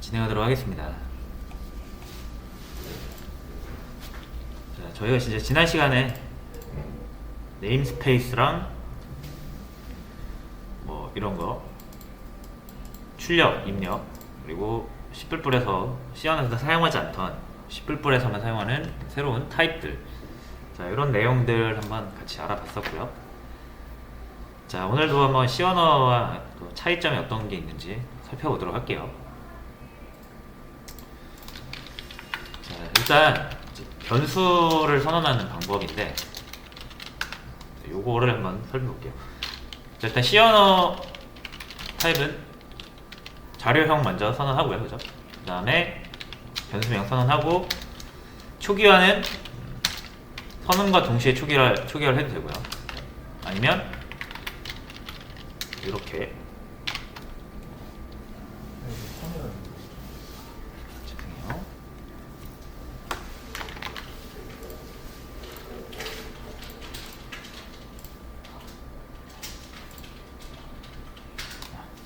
진행하도록 하겠습니다. 자, 저희가 진짜 지난 시간에 네임스페이스랑 뭐 이런 거 출력, 입력, 그리고 C++에서 C에서 사용하지 않던 C++에서만 사용하는 새로운 타입들, 자, 이런 내용들 한번 같이 알아봤었고요. 자, 오늘도 한번 C 언어와 또 차이점이 어떤 게 있는지 살펴보도록 할게요. 자, 일단 변수를 선언하는 방법인데 요거를 한번 설명볼게요. 자, 일단 C 언어 타입은 자료형 먼저 선언하고요, 그죠? 그 다음에 변수명 선언하고, 초기화는 선언과 동시에 초기화를 해도 되고요. 아니면 이렇게 죄송해요.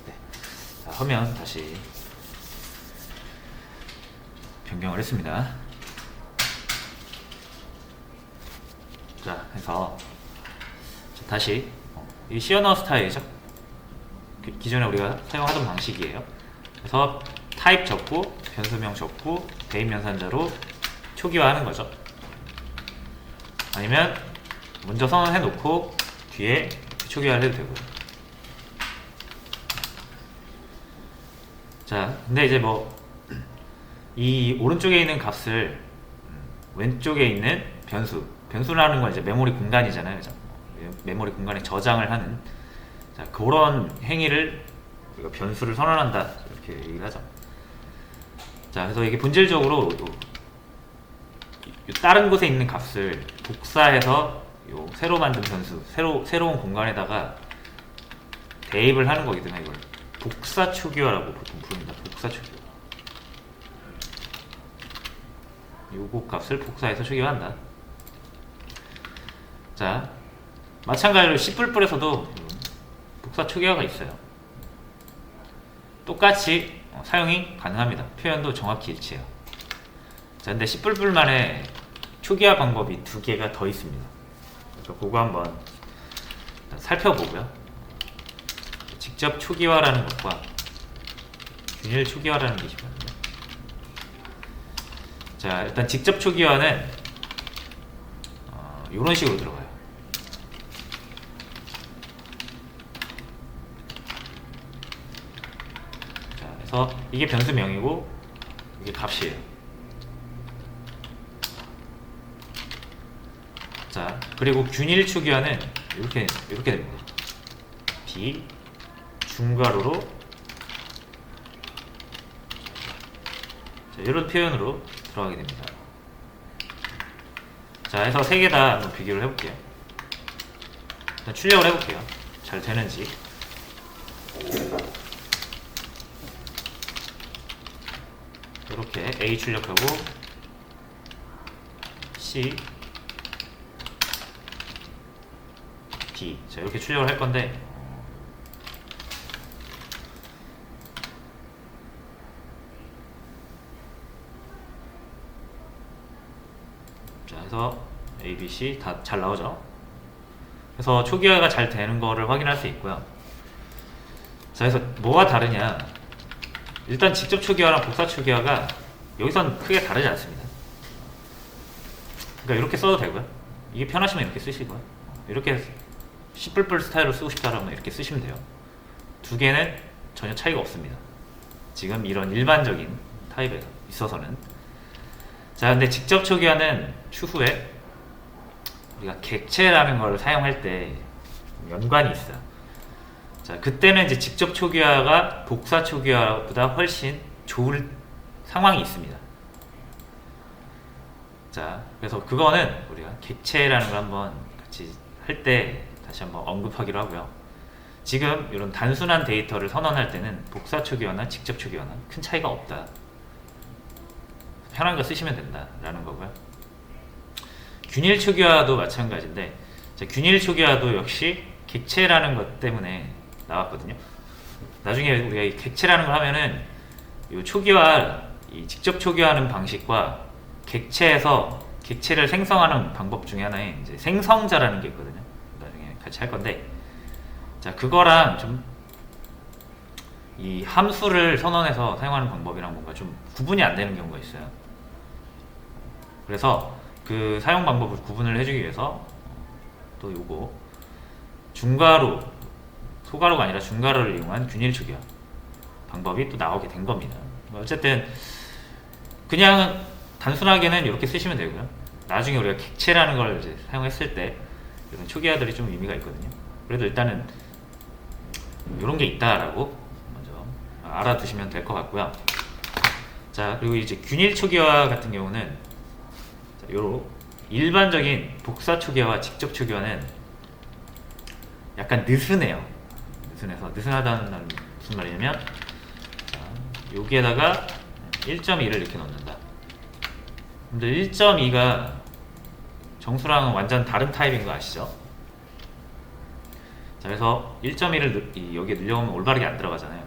네. 자, 화면 다시 변경을 했습니다. 자, 해서 다시 이 C 언어 스타일이죠. 기존에 우리가 사용하던 방식이에요. 그래서 타입 적고 변수명 적고 대입 연산자로 초기화하는 거죠. 아니면 먼저 선언해 놓고 뒤에 초기화를 해도 되고요. 자, 근데 이제 뭐 이 오른쪽에 있는 값을 왼쪽에 있는 변수라는 건 이제 메모리 공간이잖아요, 그죠? 메모리 공간에 저장을 하는, 자, 그런 행위를 우리가 변수를 선언한다, 이렇게 얘기를 하죠. 자, 그래서 이게 본질적으로 다른 곳에 있는 값을 복사해서 새로 만든 변수, 새로운 공간에다가 대입을 하는 거기 때문에 이걸 복사 초기화라고 보통 부릅니다. 복사 초기화. 요거 값을 복사해서 초기화한다. 자, 마찬가지로 C++에서도 복사 초기화가 있어요. 똑같이 사용이 가능합니다. 표현도 정확히 일치해요. 자, 근데 C++만의 초기화 방법이 두 개가 더 있습니다. 그래서 그거 한번 살펴보고요. 직접 초기화라는 것과 균일 초기화라는 게 있거든요. 자, 일단 직접 초기화는 이런 식으로 들어가요. 자, 그래서 이게 변수명이고 이게 값이에요. 자, 그리고 균일 초기화는 이렇게 됩니다. B 중괄호로, 자, 이런 표현으로 들어가게 됩니다. 자, 해서 세 개 다 한번 비교를 해볼게요. 일단 출력을 해볼게요. 잘 되는지. 이렇게 A 출력하고 C, D, 자, 이렇게 출력을 할 건데, 자, 해서 A, B, C 다 잘 나오죠. 그래서 초기화가 잘 되는 거를 확인할 수 있고요. 자, 그래서 뭐가 다르냐? 일단 직접 초기화랑 복사 초기화가 여기선 크게 다르지 않습니다. 그러니까 이렇게 써도 되고요. 이게 편하시면 이렇게 쓰시고요. 이렇게 C++ 스타일로 쓰고 싶다라면 이렇게 쓰시면 돼요. 두 개는 전혀 차이가 없습니다. 지금 이런 일반적인 타입에 있어서는. 자, 근데 직접 초기화는 추후에 우리가 객체라는 걸 사용할 때 연관이 있어요. 자, 그때는 이제 직접 초기화가 복사 초기화보다 훨씬 좋을 상황이 있습니다. 자, 그래서 그거는 우리가 객체라는 걸 한번 같이 할 때 다시 한번 언급하기로 하고요. 지금 이런 단순한 데이터를 선언할 때는 복사 초기화나 직접 초기화는 큰 차이가 없다. 편한 거 쓰시면 된다라는 거고요. 균일 초기화도 마찬가지인데, 자, 균일 초기화도 역시 객체라는 것 때문에 나왔거든요. 나중에 우리가 이 객체라는 걸 하면은 이 초기화, 이 직접 초기화하는 방식과 객체를 생성하는 방법 중에 하나에 이제 생성자라는 게 있거든요. 나중에 같이 할 건데, 자, 그거랑 좀 이 함수를 선언해서 사용하는 방법이랑 뭔가 좀 구분이 안 되는 경우가 있어요. 그래서 그 사용 방법을 구분을 해주기 위해서 또 요거 중괄호, 소괄호가 아니라 중괄호를 이용한 균일 초기화 방법이 또 나오게 된 겁니다. 어쨌든 그냥 단순하게는 이렇게 쓰시면 되고요. 나중에 우리가 객체라는 걸 이제 사용했을 때 이런 초기화들이 좀 의미가 있거든요. 그래도 일단은 이런 게 있다라고 먼저 알아두시면 될 것 같고요. 자, 그리고 이제 균일 초기화 같은 경우는 요런 일반적인 복사 초기화와 직접 초기화는 약간 느슨해요. 느슨하다는 건 무슨 말이냐면, 자, 여기에다가 1.2를 이렇게 넣는다. 근데 1.2가 정수랑은 완전 다른 타입인 거 아시죠? 자, 그래서 1.2를 여기에 늘려오면 올바르게 안 들어가잖아요.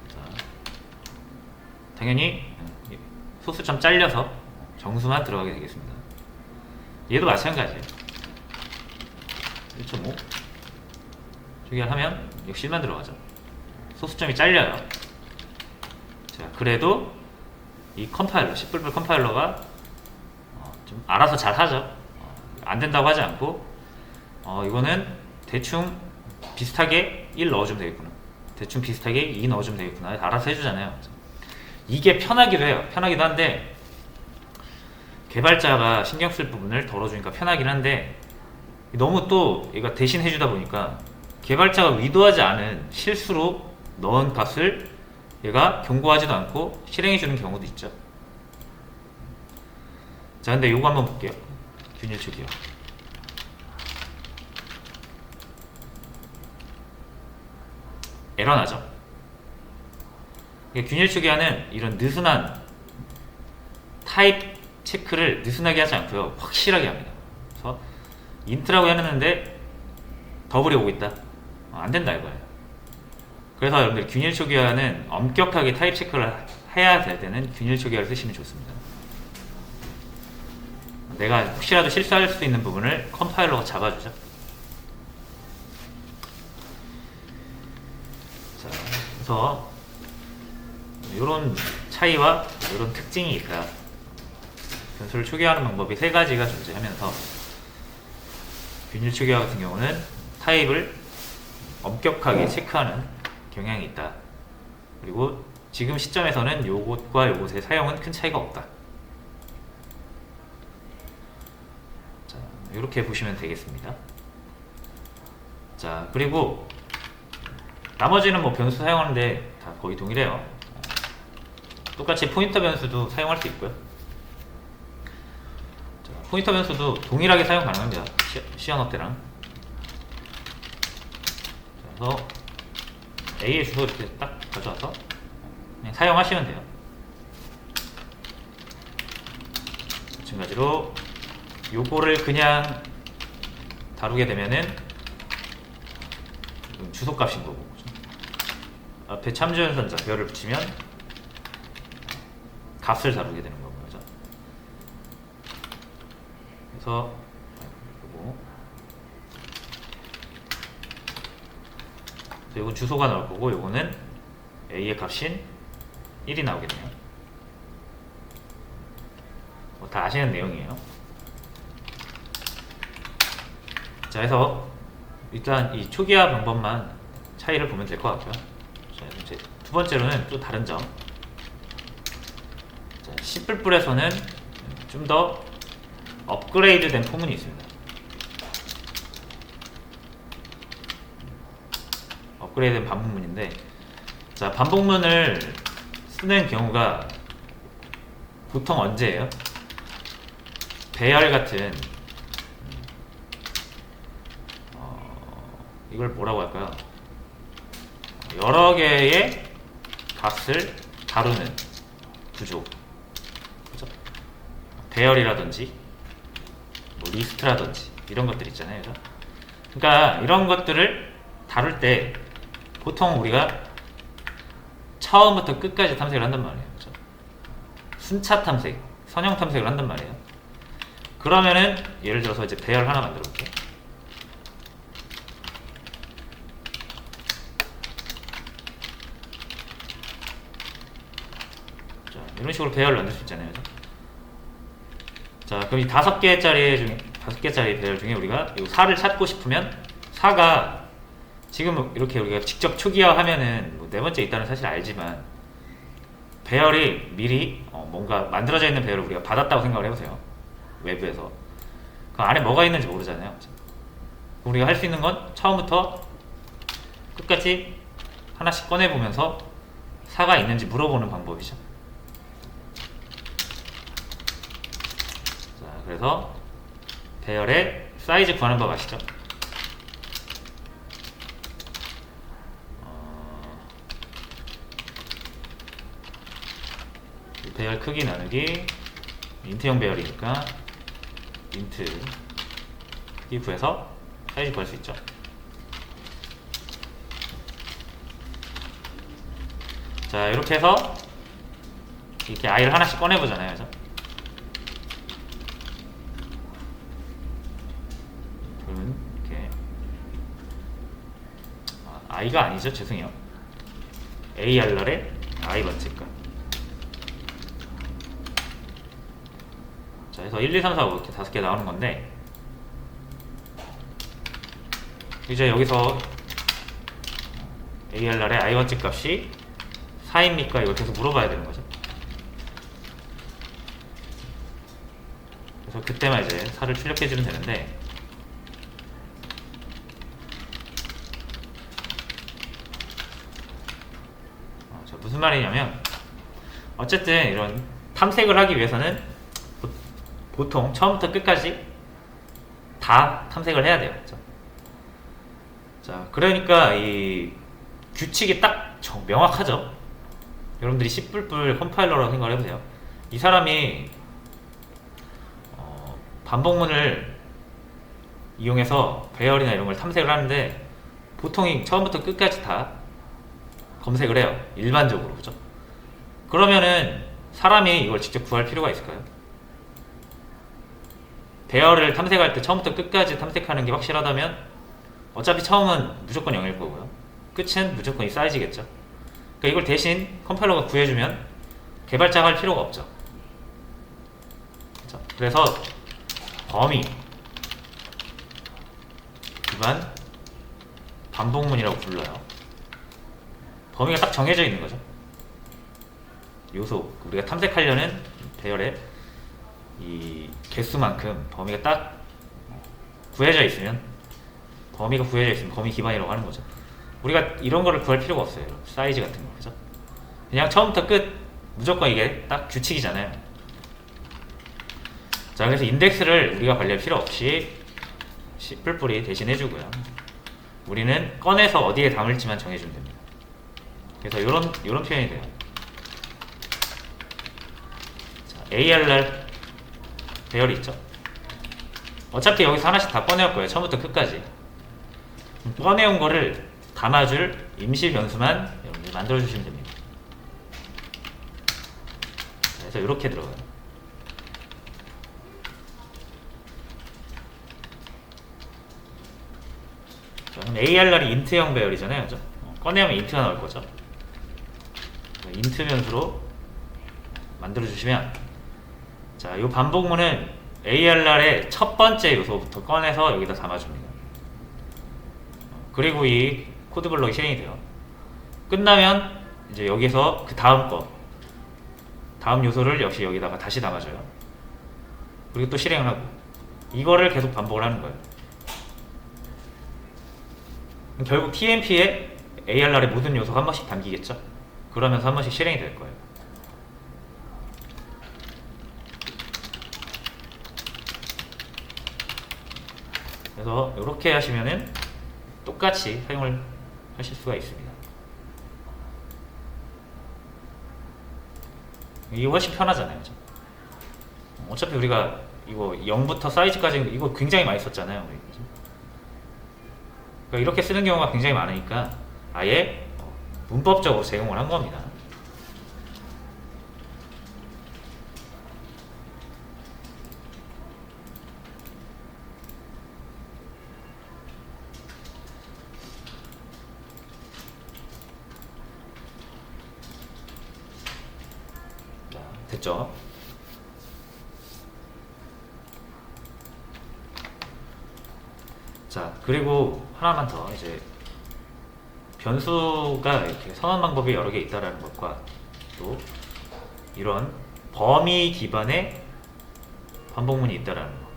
자, 당연히 소수점 잘려서 정수만 들어가게 되겠습니다. 얘도 마찬가지예요. 1.5 초기화하면 역시 1만 들어가죠. 소수점이 잘려요. 자, 그래도 이 컴파일러, C++ 컴파일러가 좀 알아서 잘 하죠. 안 된다고 하지 않고, 이거는 대충 비슷하게 1 넣어주면 되겠구나, 대충 비슷하게 2 넣어주면 되겠구나, 알아서 해주잖아요. 이게 편하기도 해요. 편하기도 한데, 개발자가 신경 쓸 부분을 덜어주니까 편하긴 한데, 너무 또 얘가 대신 해주다 보니까 개발자가 의도하지 않은 실수로 넣은 값을 얘가 경고하지도 않고 실행해주는 경우도 있죠. 자, 근데 요거 한번 볼게요. 균일 초기화. 에러 나죠. 균일 초기화는 이런 느슨한 타입 체크를 느슨하게 하지 않고요, 확실하게 합니다. 그래서 인트라고 해놨는데 더블이 오고 있다, 안 된다 이거예요. 그래서 여러분들 균일 초기화는 엄격하게 타입 체크를 해야 될 때는 균일 초기화를 쓰시면 좋습니다. 내가 혹시라도 실수할 수 있는 부분을 컴파일러가 잡아주죠. 자, 그래서 이런 차이와 이런 특징이 있다. 변수를 초기화하는 방법이 3가지가 존재하면서, 균일 초기화 같은 경우는 타입을 엄격하게 체크하는 경향이 있다. 그리고 지금 시점에서는 요것과 요것의 사용은 큰 차이가 없다. 자, 이렇게 보시면 되겠습니다. 자, 그리고 나머지는 뭐 변수 사용하는데 다 거의 동일해요. 똑같이 포인터 변수도 사용할 수 있고요. 자, 포인터 변수도 동일하게 사용 가능합니다. 시언어 때랑. 그래서 A의 주소 이렇게 딱 가져와서 그냥 사용하시면 돼요. 마찬가지로 요거를 그냥 다루게 되면은 주소값인 거고, 앞에 참조연산자 별을 붙이면 값을 다루게 되는 거고요. 그죠? 그래서 요건 주소가 나올 거고, 요거는 A의 값인 1이 나오게 되네요. 다 아시는 내용이에요. 자, 해서 일단 이 초기화 방법만 차이를 보면 될 것 같고요. 자, 이제 두 번째로는 또 다른 점. 자, C++에서는 좀 더 업그레이드된 포문이 있습니다. 업그레이드된 반복문인데, 자, 반복문을 쓰는 경우가 보통 언제예요? 배열 같은 이걸 뭐라고 할까요? 여러 개의 값을 다루는 구조, 그죠? 배열이라든지 뭐 리스트라든지 이런 것들 있잖아요. 그죠? 그러니까 이런 것들을 다룰 때 보통 우리가 처음부터 끝까지 탐색을 한단 말이에요. 그렇죠? 순차 탐색, 선형 탐색을 한단 말이에요. 그러면은 예를 들어서 이제 배열 하나 만들어 볼게요. 자, 이런 식으로 배열을 만들 수 있잖아요. 그죠? 자, 그럼 이 5개짜리 배열 중에 우리가 이 4를 찾고 싶으면 4가 지금 이렇게 우리가 직접 초기화하면은 뭐 4번째 있다는 사실 알지만 배열이 미리 뭔가 만들어져 있는 배열을 우리가 받았다고 생각을 해보세요. 외부에서. 그 안에 뭐가 있는지 모르잖아요. 우리가 할 수 있는 건 처음부터 끝까지 하나씩 꺼내보면서 4가 있는지 물어보는 방법이죠. 자, 그래서 배열의 사이즈 구하는 법 아시죠? 배열 크기 나누기 인트형 배열이니까 인트 크기 구해서 사이즈 구할 수 있죠. 자, 이렇게 해서 이렇게 i를 하나씩 꺼내보잖아요. 그죠? 그러면 이렇게 i가 아니죠. 죄송해요. ARR의 i 번째가. 자, 그래서 1, 2, 3, 4, 5 이렇게 5개 나오는 건데 이제 여기서 ARR의 i 번째 값이 4입니까? 이걸 계속 물어봐야 되는 거죠. 그래서 그때만 이제 4를 출력해주면 되는데 자, 무슨 말이냐면 어쨌든 이런 탐색을 하기 위해서는 보통 처음부터 끝까지 다 탐색을 해야 돼요. 그렇죠? 자, 그러니까 이 규칙이 딱 명확하죠. 여러분들이 C++ 컴파일러라고 생각을 해보세요. 이 사람이 반복문을 이용해서 배열이나 이런 걸 탐색을 하는데 보통 처음부터 끝까지 다 검색을 해요. 일반적으로. 그죠? 그러면은 사람이 이걸 직접 구할 필요가 있을까요? 배열을 탐색할 때 처음부터 끝까지 탐색하는 게 확실하다면 어차피 처음은 무조건 0일 거고요. 끝은 무조건 이 사이즈겠죠. 그러니까 이걸 대신 컴파일러가 구해주면 개발자가 할 필요가 없죠. 그렇죠? 그래서 범위 기반 반복문이라고 불러요. 범위가 딱 정해져 있는 거죠. 요소, 우리가 탐색하려는 배열의 이 개수만큼 범위가 딱 구해져 있으면 범위 기반이라고 하는 거죠. 우리가 이런 거를 구할 필요가 없어요. 사이즈 같은 거. 그죠? 그냥 처음부터 끝 무조건 이게 딱 규칙이잖아요. 자, 그래서 인덱스를 우리가 관리할 필요 없이 뿔뿔이 대신 해주고요. 우리는 꺼내서 어디에 담을지만 정해주면 됩니다. 그래서 이런 표현이 돼요. 자, ARR 배열이 있죠. 어차피 여기서 하나씩 다 꺼내올 거예요. 처음부터 끝까지. 꺼내온 거를 담아줄 임시 변수만 여러분들 만들어주시면 됩니다. 그래서 이렇게 들어가요. 자, 그럼 ARR이 인트형 배열이잖아요. 그죠? 꺼내면 인트가 나올 거죠. 인트 변수로 만들어주시면 자, 이 반복문은 ARR의 첫 번째 요소부터 꺼내서 여기다 담아줍니다. 그리고 이 코드 블록이 실행이 돼요. 끝나면 이제 여기서 그 다음 요소를 역시 여기다가 다시 담아줘요. 그리고 또 실행을 하고 이거를 계속 반복을 하는 거예요. 결국 TMP에 ARR의 모든 요소가 한 번씩 담기겠죠. 그러면서 한 번씩 실행이 될 거예요. 그래서 이렇게 하시면은 똑같이 사용을 하실 수가 있습니다. 이게 훨씬 편하잖아요. 그죠? 어차피 우리가 이거 0부터 사이즈까지 이거 굉장히 많이 썼잖아요. 그죠? 그러니까 이렇게 쓰는 경우가 굉장히 많으니까 아예 문법적으로 제공을 한 겁니다. 됐죠? 자, 그리고 하나만 더, 이제 변수가 이렇게 선언 방법이 여러 개 있다라는 것과 또 이런 범위 기반의 반복문이 있다라는 거.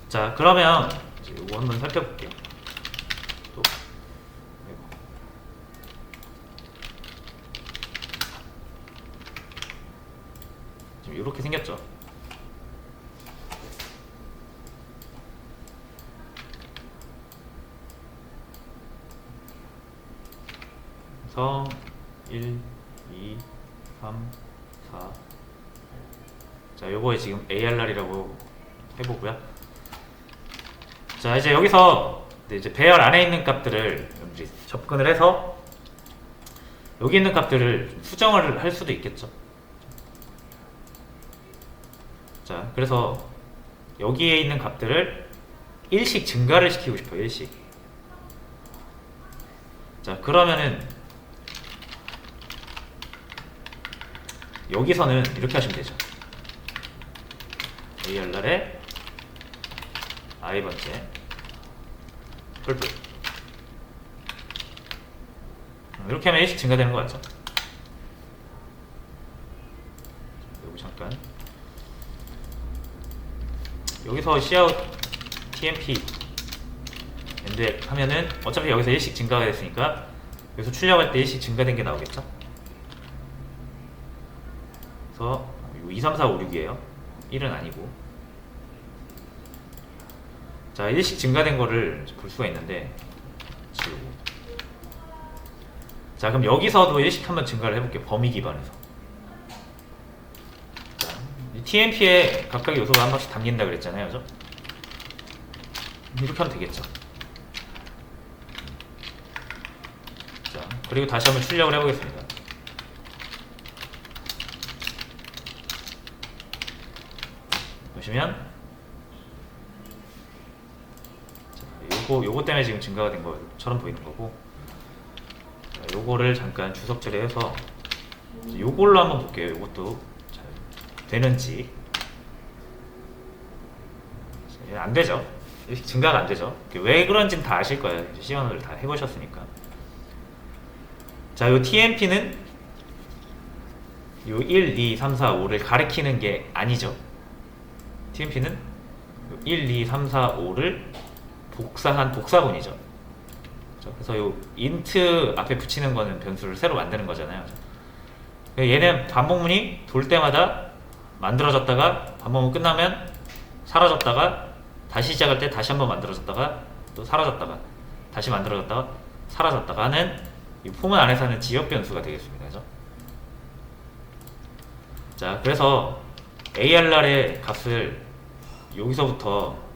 자, 그러면 이제 이거 한번 살펴볼게요. 또 지금 이렇게 생겼죠. 그래서 1, 2, 3, 4. 자, 요거에 지금 ARR이라고 해보고요. 자, 이제 여기서 이제 배열 안에 있는 값들을 이제 접근을 해서 여기 있는 값들을 수정을 할 수도 있겠죠. 자, 그래서 여기에 있는 값들을 1씩 증가를 시키고 싶어요. 1씩. 자, 그러면은 여기서는 이렇게 하시면 되죠. ARR에 i번째 뿔뿔. 이렇게 하면 1씩 증가되는 거 같죠? 여기 잠깐. 여기서 cout tmp end 하면은 어차피 여기서 1씩 증가가 됐으니까 여기서 출력할 때 1씩 증가된 게 나오겠죠? 그래서 2, 3, 4, 5, 6이에요. 1은 아니고. 자, 1씩 증가된 거를 볼 수가 있는데 지우고. 자, 그럼 여기서도 1씩 한번 증가를 해볼게요. 범위 기반에서. 자, 이 TMP에 각각의 요소가 한 번씩 담긴다 그랬잖아요. 그죠? 이렇게 하면 되겠죠. 자, 그리고 다시 한번 출력을 해보겠습니다. 보시면 요거 때문에 지금 증가가 된 것처럼 보이는 거고, 자, 요거를 잠깐 주석 처리해서 요걸로 한번 볼게요. 요것도 잘 되는지. 안 되죠. 증가가 안 되죠. 왜 그런지는 다 아실 거예요. 시연을 다 해보셨으니까. 자, 요 TMP는 요 1, 2, 3, 4, 5를 가리키는 게 아니죠. TMP는 1, 2, 3, 4, 5를 복사한 복사본이죠. 그래서 요 int 앞에 붙이는 거는 변수를 새로 만드는 거잖아요. 얘는 반복문이 돌 때마다 만들어졌다가 반복문 끝나면 사라졌다가 다시 시작할 때 다시 한번 만들어졌다가 또 사라졌다가 다시 만들어졌다가 사라졌다가 하는 이 포문 안에서는 지역 변수가 되겠습니다. 그죠? 자, 그래서 ARR의 값을 여기서부터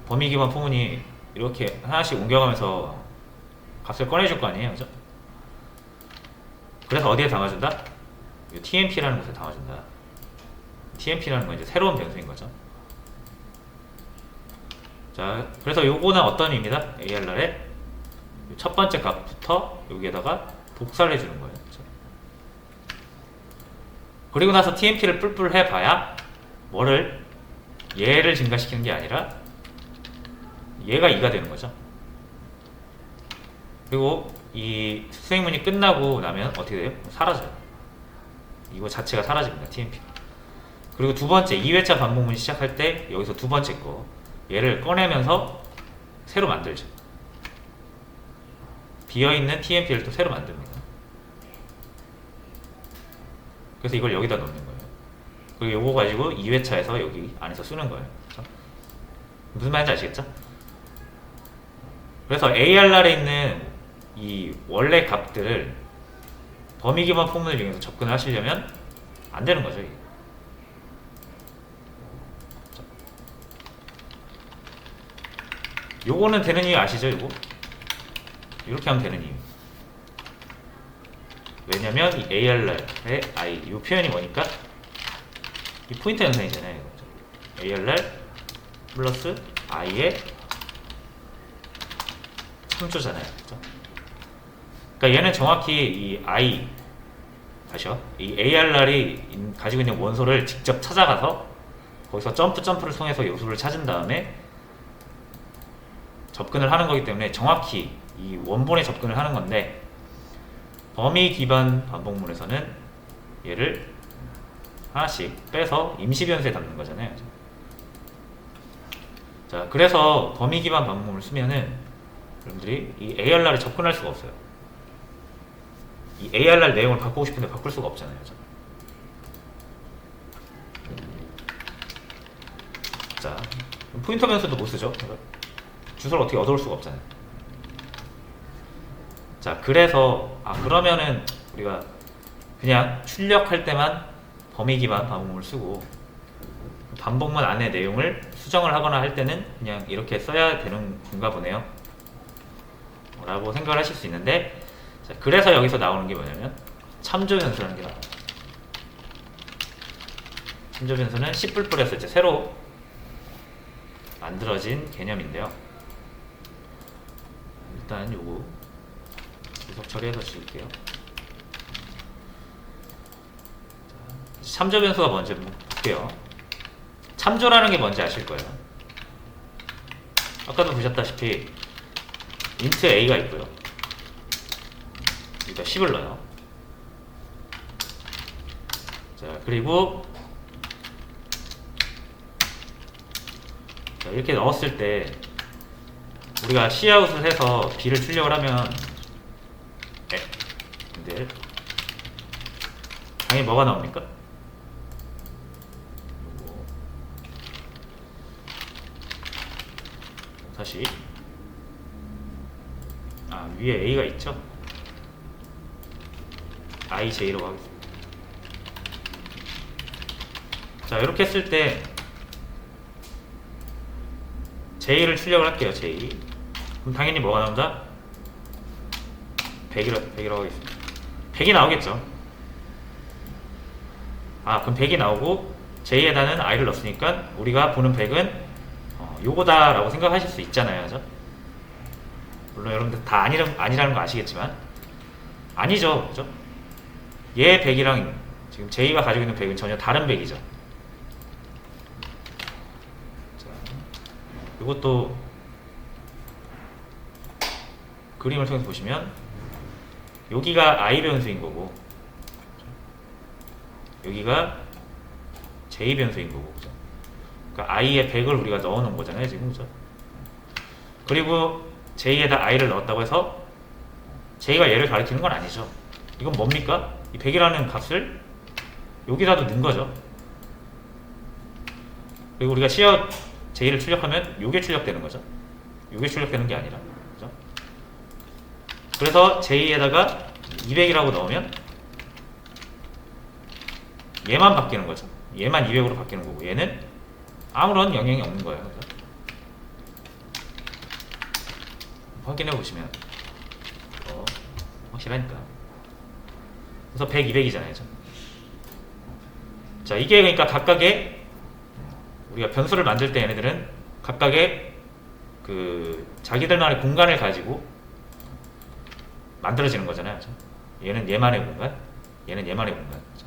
범위 기반 포문이 이렇게 하나씩 옮겨가면서 값을 꺼내줄 거 아니에요. 그죠? 그래서 어디에 담아준다? TMP라는 곳에 담아준다. TMP라는 건 이제 새로운 변수인 거죠. 자, 그래서 요거는 어떤 의미다? ARR의 첫 번째 값부터 여기에다가 복사를 해주는 거예요. 그렇죠? 그리고 나서 TMP를 뿔뿔 해봐야 뭐를 얘를 증가시키는 게 아니라 얘가 2가 되는 거죠. 그리고 이 수행문이 끝나고 나면 어떻게 돼요? 사라져요. 이거 자체가 사라집니다. TMP. 그리고 두 번째 2회차 반복문 시작할 때 여기서 두 번째 거 얘를 꺼내면서 새로 만들죠. 비어있는 TMP를 또 새로 만듭니다. 그래서 이걸 여기다 넣는 거예요. 그리고 요거 가지고 2회차에서 여기 안에서 쓰는 거예요. 그렇죠? 무슨 말인지 아시겠죠? 그래서 ARR에 있는 이 원래 값들을 범위 기반 포문을 이용해서 접근을 하시려면 안 되는 거죠. 이게. 요거는 되는 이유 아시죠? 요거? 이렇게 하면 되는 이유. 왜냐면 이 ARR의 I 이 표현이 뭐니까? 이 포인트 연산이잖아요. ARR 플러스 I의 참조잖아요. 그렇죠? 그러니까 얘는 정확히 이 I 다시요. 이 ARR이 가지고 있는 원소를 직접 찾아가서 거기서 점프를 통해서 요소를 찾은 다음에 접근을 하는 거기 때문에 정확히 이 원본에 접근을 하는 건데, 범위 기반 반복문에서는 얘를 하나씩 빼서 임시 변수에 담는 거잖아요. 자, 그래서 범위 기반 반복문을 쓰면은 여러분들이 이 ARR에 접근할 수가 없어요. 이 ARR 내용을 바꾸고 싶은데 바꿀 수가 없잖아요. 자, 포인터 변수도 못 쓰죠. 주소를 어떻게 얻어올 수가 없잖아요. 자, 그래서 그러면은 우리가 그냥 출력할 때만 범위 기반 반복문을 쓰고 반복문 안에 내용을 수정을 하거나 할 때는 그냥 이렇게 써야 되는 건가 보네요 라고 생각을 하실 수 있는데, 자, 그래서 여기서 나오는 게 뭐냐면 참조 변수라는 게 나와요. 참조 변수는 C++에서 이제 새로 만들어진 개념인데요. 일단 요거 분석 처리해서 지울게요. 참조 변수가 뭔지 한번 볼게요. 참조라는 게 뭔지 아실 거예요. 아까도 보셨다시피 int a가 있고요. 여기다 10을 넣어요. 자, 그리고 자, 이렇게 넣었을 때 우리가 cout을 해서 b를 출력을 하면 근데 당연히 뭐가 나옵니까? 다시 위에 a가 있죠? ij라고 하겠습니다. 자, 이렇게 했을 때 j를 출력을 할게요. j. 그럼 당연히 뭐가 나온다? 100이라고 하겠습니다. 100이 나오겠죠. 그럼 100이 나오고 j에다는 i를 넣었으니까 우리가 보는 100은 요거다 라고 생각하실 수 있잖아요. 그죠? 물론 여러분들 다 아니라는 거 아시겠지만 아니죠. 그죠? 얘 100이랑 지금 j가 가지고 있는 100은 전혀 다른 100이죠. 자, 이것도 그림을 통해서 보시면 여기가 i 변수인 거고 여기가 j 변수인 거고, 그죠? 그러니까 i에 100을 우리가 넣어 놓은 거잖아요, 지금. 그죠? 그리고 j에다 i를 넣었다고 해서 j가 얘를 가리키는 건 아니죠. 이건 뭡니까? 이 100이라는 값을 여기다도 넣은 거죠. 그리고 우리가 cout j를 출력하면 요게 출력되는 거죠. 요게 출력되는 게 아니라. 그죠? 그래서 j에다가 200이라고 넣으면 얘만 바뀌는 거죠. 얘만 200으로 바뀌는 거고 얘는 아무런 영향이 없는 거예요. 그죠? 확인해 보시면 확실하니까. 그래서 100, 200이잖아요. 자, 이게 그러니까 각각의 우리가 변수를 만들 때 얘네들은 각각의 그 자기들만의 공간을 가지고 만들어지는 거잖아요. 그죠? 얘는 얘만의 공간, 얘는 얘만의 공간. 그죠?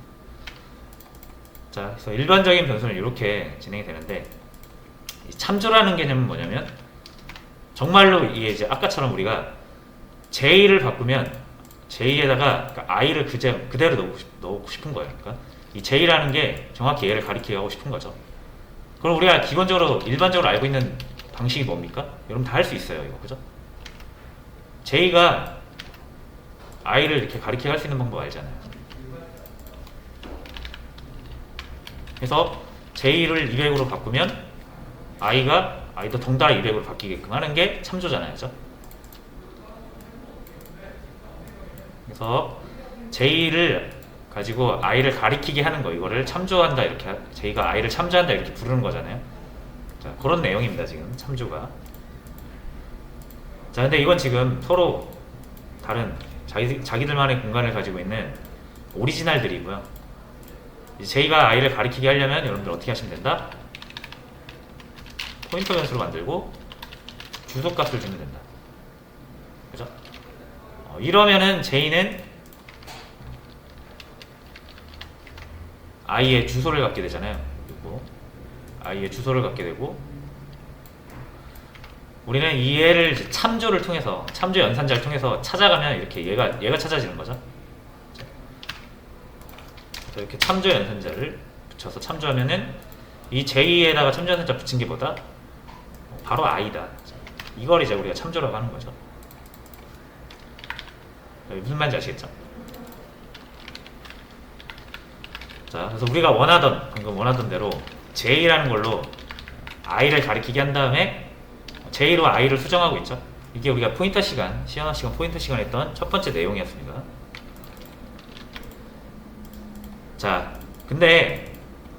자, 그래서 일반적인 변수는 이렇게 진행이 되는데, 이 참조라는 개념은 뭐냐면 정말로 이게 이제 아까처럼 우리가 j를 바꾸면 j에다가 그러니까 i를 그대로 넣고 싶은 거예요. 그러니까 이 j라는 게 정확히 얘를 가리키게 하고 싶은 거죠. 그럼 우리가 기본적으로 일반적으로 알고 있는 방식이 뭡니까? 여러분 다 할 수 있어요, 이거. 그죠? j가 i를 이렇게 가리키게 할 수 있는 방법 알잖아요. 그래서 j를 200으로 바꾸면 i도 덩달아 200으로 바뀌게끔 하는 게 참조잖아요. 그죠? 그래서 j를 가지고 i를 가리키게 하는 거, 이거를 참조한다, 이렇게 j가 i를 참조한다 이렇게 부르는 거잖아요. 자, 그런 내용입니다. 지금 참조가. 자, 근데 이건 지금 서로 다른 자기들만의 공간을 가지고 있는 오리지널들이고요. 이제 j가 i를 가리키게 하려면 여러분들 어떻게 하시면 된다? 포인터 변수로 만들고 주소값을 주면 된다. 그죠? 이러면은 j는 i의 주소를 갖게 되잖아요. 그리고 i의 주소를 갖게 되고, 우리는 이 애를 이제 참조를 통해서, 참조 연산자를 통해서 찾아가면 이렇게 얘가 찾아지는 거죠. 이렇게 참조 연산자를 붙여서 참조하면은 이 j.에다가 참조 연산자 붙인 게 뭐다? 바로 i다. 이걸 이제 우리가 참조라고 하는 거죠. 무슨 말인지 아시겠죠? 자, 그래서 우리가 방금 원하던 대로 j라는 걸로 i를 가리키게 한 다음에 j로 i를 수정하고 있죠. 이게 우리가 포인터 시간, 시연화 시간, 포인터 시간 했던 첫 번째 내용이었습니다. 자, 근데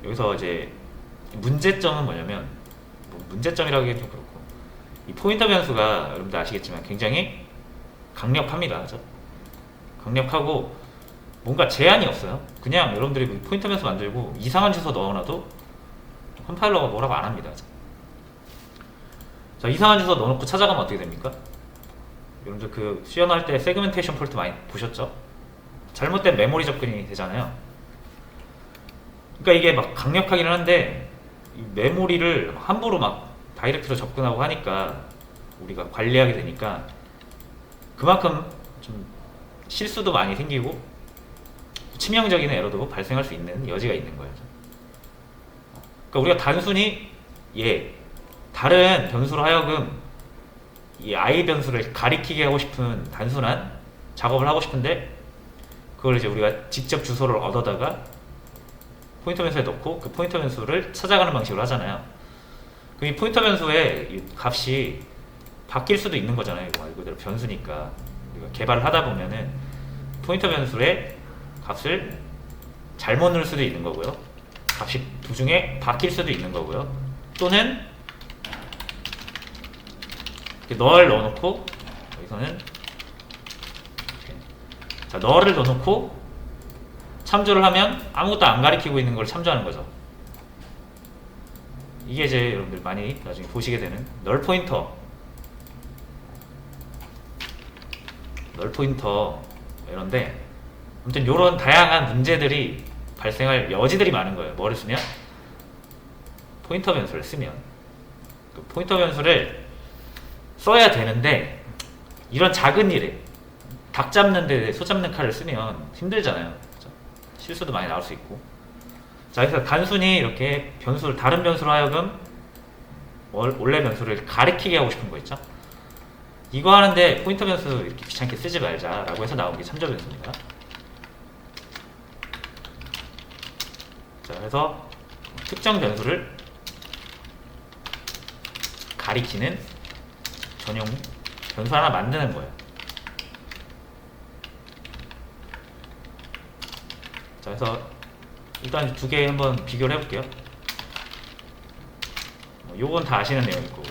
여기서 이제 문제점은 뭐냐면, 문제점이라고 하기엔 좀 그렇고, 이 포인터 변수가 여러분들 아시겠지만 굉장히 강력합니다. 그죠? 강력하고 뭔가 제한이 없어요. 그냥 여러분들이 포인터 변수 만들고 이상한 주소 넣어놔도 컴파일러가 뭐라고 안 합니다. 그죠? 자, 이상한 주소 넣어놓고 찾아가면 어떻게 됩니까? 여러분들 그 시연할 때 세그멘테이션 폴트 많이 보셨죠? 잘못된 메모리 접근이 되잖아요. 그러니까 이게 막 강력하기는 한데, 이 메모리를 함부로 막 다이렉트로 접근하고 하니까, 우리가 관리하게 되니까 그만큼 좀 실수도 많이 생기고 치명적인 에러도 발생할 수 있는 여지가 있는 거예요. 그러니까 우리가 단순히 다른 변수로 하여금 이 i 변수를 가리키게 하고 싶은 단순한 작업을 하고 싶은데, 그걸 이제 우리가 직접 주소를 얻어다가 포인터 변수에 넣고 그 포인터 변수를 찾아가는 방식으로 하잖아요. 그럼 이 포인터 변수의 이 값이 바뀔 수도 있는 거잖아요. 이거 말 그대로 변수니까. 우리가 개발을 하다 보면은 포인터 변수의 값을 잘못 넣을 수도 있는 거고요. 값이 도중에 바뀔 수도 있는 거고요. 또는 이렇게 널 넣어놓고, 여기서는 자, 널을 넣어놓고 참조를 하면 아무것도 안 가리키고 있는 걸 참조하는 거죠. 이게 이제 여러분들 많이 나중에 보시게 되는 널 포인터 이런데, 아무튼 이런 다양한 문제들이 발생할 여지들이 많은 거예요. 뭐를 쓰면? 포인터 변수를 쓰면. 그 포인터 변수를 써야 되는데, 이런 작은 일에 닭 잡는데 소 잡는 칼을 쓰면 힘들잖아요. 그렇죠? 실수도 많이 나올 수 있고. 자, 그래서 단순히 이렇게 다른 변수로 하여금 원래 변수를 가리키게 하고 싶은 거 있죠? 이거 하는데 포인터 변수 이렇게 귀찮게 쓰지 말자라고 해서 나온 게 참조 변수입니다. 자, 그래서 특정 변수를 가리키는 전용 변수 하나 만드는 거예요. 자, 그래서 일단 두 개 한번 비교를 해볼게요. 요건 다 아시는 내용이고,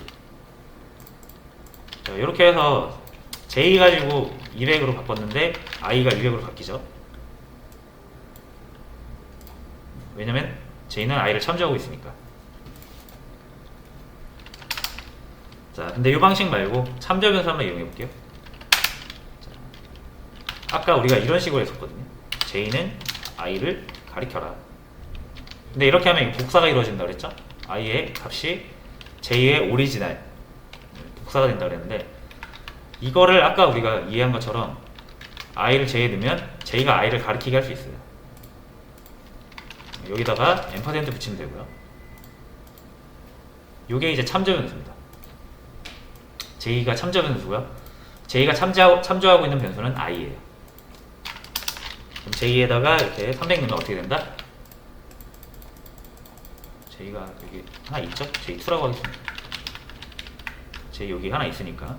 자, 이렇게 해서 j 가지고 200으로 바꿨는데 i가 200으로 바뀌죠. 왜냐면 j는 i를 참조하고 있으니까. 자, 근데 이 방식 말고 참조 변수 한번 이용해 볼게요. 아까 우리가 이런 식으로 했었거든요. j는 i를 가리켜라. 근데 이렇게 하면 복사가 이루어진다 그랬죠? i의 값이 j의 오리지널 복사가 된다 그랬는데, 이거를 아까 우리가 이해한 것처럼 i를 j에 넣으면 j가 i를 가리키게 할 수 있어요. 여기다가 앰퍼센트 붙이면 되고요. 요게 이제 참조 변수입니다. j가 참조 변수고요. j가 참조하고 있는 변수는 i예요. 그럼 j에다가 이렇게 300 넣으면 어떻게 된다? j가 여기 하나 있죠? j2라고 하겠습니다. j 여기 하나 있으니까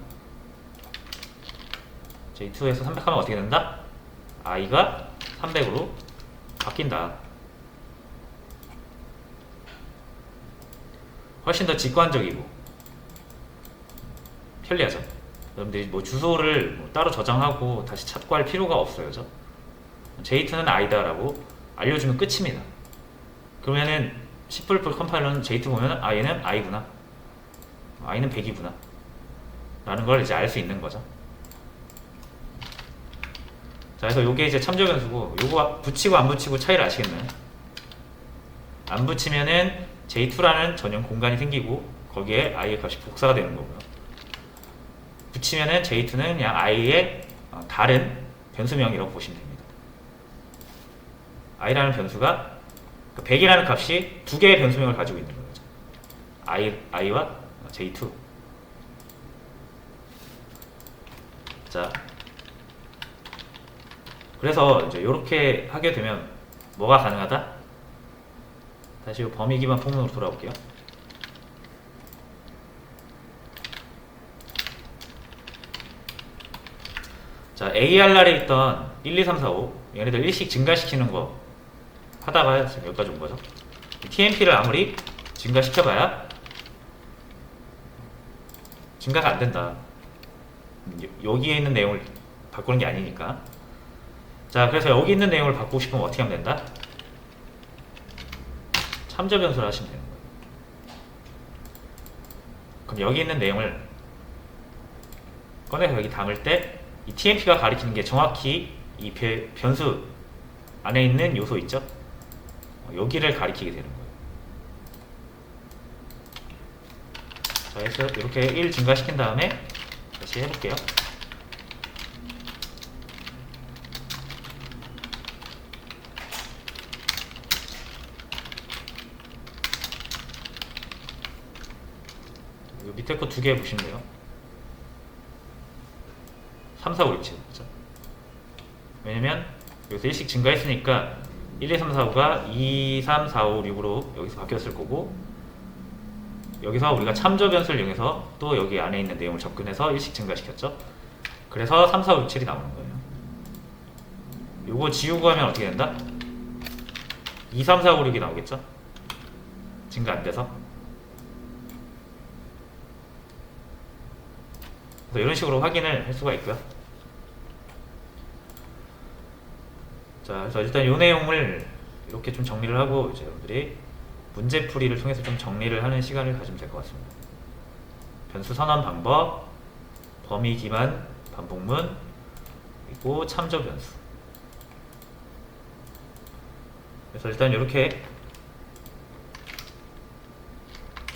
j2에서 300 하면 어떻게 된다? i가 300으로 바뀐다. 훨씬 더 직관적이고 편리하죠. 여러분들이 뭐 주소를 뭐 따로 저장하고 다시 찾고 할 필요가 없어요. 그죠? j2는 i다라고 알려주면 끝입니다. 그러면은 C++ 컴파일러는 j2 보면 얘는 i구나, i는 100이구나 라는 걸 이제 알 수 있는 거죠. 자, 그래서 요게 이제 참조 변수고, 요거 붙이고 안 붙이고 차이를 아시겠나요? 안 붙이면은 j2라는 전용 공간이 생기고 거기에 i의 값이 복사가 되는 거고요. 붙이면은 j2는 그냥 i의 다른 변수명이라고 보시면 됩니다. i라는 변수가 100이라는 값이 두 개의 변수명을 가지고 있는 거죠. i와 j2. 자, 그래서 이제 이렇게 하게 되면 뭐가 가능하다? 다시 범위 기반 폭문으로 돌아올게요. 자, ARR에 있던 1, 2, 3, 4, 5 얘네들 일씩 증가시키는 거 하다가 지금 여기까지 온 거죠. TMP를 아무리 증가시켜봐야 증가가 안 된다. 여기에 있는 내용을 바꾸는 게 아니니까. 자, 그래서 여기 있는 내용을 바꾸고 싶으면 어떻게 하면 된다? 참조 변수를 하시면 되는 거예요. 그럼 여기 있는 내용을 꺼내서 여기 담을 때 이 TMP가 가리키는 게 정확히 이 변수 안에 있는 요소 있죠? 여기를 가리키게 되는 거예요. 자, 그래서 이렇게 1 증가시킨 다음에 다시 해볼게요. 이 밑에 거 두 개 보시면 돼요. 3, 4, 5, 6, 7. 그렇죠? 왜냐면 여기서 1씩 증가했으니까 1, 2, 3, 4, 5가 2, 3, 4, 5, 6으로 여기서 바뀌었을 거고, 여기서 우리가 참조 변수를 이용해서 또 여기 안에 있는 내용을 접근해서 1씩 증가시켰죠. 그래서 3, 4, 5, 6, 7이 나오는 거예요. 요거 지우고 하면 어떻게 된다? 2, 3, 4, 5, 6이 나오겠죠? 증가 안 돼서. 그래서 이런 식으로 확인을 할 수가 있고요. 자, 그래서 일단 이 내용을 이렇게 좀 정리를 하고 이제 여러분들이 문제풀이를 통해서 좀 정리를 하는 시간을 가지면 될 것 같습니다. 변수 선언 방법, 범위 기반 반복문, 그리고 참조 변수. 그래서 일단 이렇게